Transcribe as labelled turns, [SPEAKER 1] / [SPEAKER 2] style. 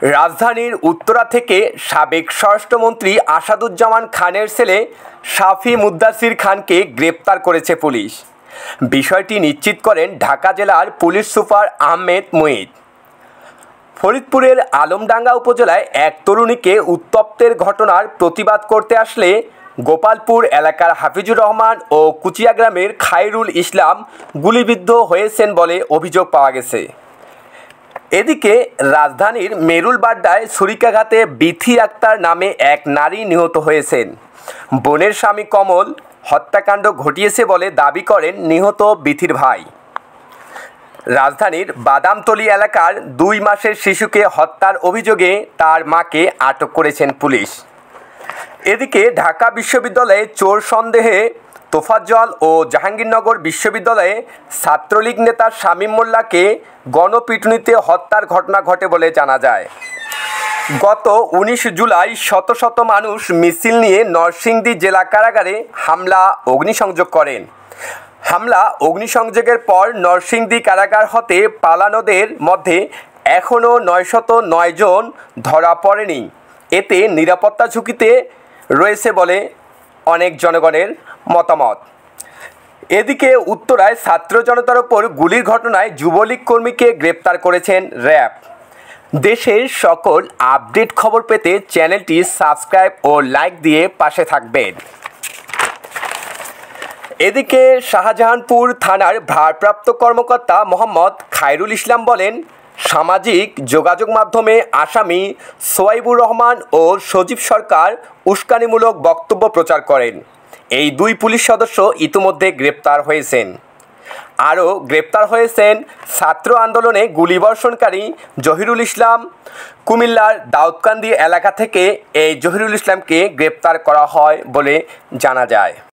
[SPEAKER 1] রাজধানীর উত্তরা থেকে সাবেক স্বরাষ্ট্রমন্ত্রী আসাদুজ্জামান খানের ছেলে শাফি মুদ্দাসির খানকে গ্রেপ্তার করেছে পুলিশ। বিষয়টি নিশ্চিত করেন ঢাকা জেলার পুলিশ সুপার আহমেদ মুহিত। ফরিদপুরের আলমডাঙ্গা উপজেলায় এক তরুণীকে উত্তপ্তের ঘটনার প্রতিবাদ করতে আসলে গোপালপুর এলাকার হাফিজুর রহমান ও কুচিয়া গ্রামের খায়রুল ইসলাম গুলিবিদ্ধ হয়েছেন বলে অভিযোগ পাওয়া গেছে। এদিকে রাজধানীর মেরুলবাড্ডায় ছুরিকাঘাতে বিথি আক্তার নামে এক নারী নিহত হয়েছেন। বোনের স্বামী কমল হত্যাকাণ্ড ঘটিয়েছে বলে দাবি করেন নিহত বিথির ভাই। রাজধানীর বাদামতলী এলাকার 2 মাসের শিশুকে হত্যার অভিযোগে তার মাকে আটক করেছেন পুলিশ। এদিকে ঢাকা বিশ্ববিদ্যালয়ে চোর সন্দেহে তোফাজ্জল ও জাহাঙ্গীরনগর বিশ্ববিদ্যালয়ে ছাত্রলীগ নেতা শামীম মোল্লাকে গণপিটুনিতে হত্যার ঘটনা ঘটে বলে জানা যায়। গত 19 জুলাই শত শত মানুষ মিছিল নিয়ে নরসিংদী জেলা কারাগারে হামলা অগ্নিসংযোগ করেন। অগ্নিসংযোগের পর নরসিংদী কারাগার হতে পালানোদের মধ্যে এখনও 909 জন ধরা পড়েনি। এতে নিরাপত্তা ঝুঁকিতে রয়েছে বলে অনেক জনগণের মতামত। এদিকে উত্তরায় ছাত্র জনতার ওপর গুলির ঘটনায় যুবলীগ কর্মীকে গ্রেপ্তার করেছেন র্যাব। দেশের সকল আপডেট খবর পেতে চ্যানেলটি সাবস্ক্রাইব ও লাইক দিয়ে পাশে থাকবেন। এদিকে শাহজাহানপুর থানার ভারপ্রাপ্ত কর্মকর্তা মোহাম্মদ খায়রুল ইসলাম বলেন, সামাজিক যোগাযোগ মাধ্যমে আসামি সোয়াইবুর রহমান ও সজীব সরকার উস্কানিমূলক বক্তব্য প্রচার করেন। এই 2 পুলিশ সদস্য ইতিমধ্যে গ্রেপ্তার হয়েছেন। আরও গ্রেপ্তার হয়েছেন ছাত্র আন্দোলনে গুলিবর্ষণকারী জহিরুল ইসলাম। কুমিল্লার দাউদকান্দি এলাকা থেকে এই জহিরুল ইসলামকে গ্রেপ্তার করা হয় বলে জানা যায়।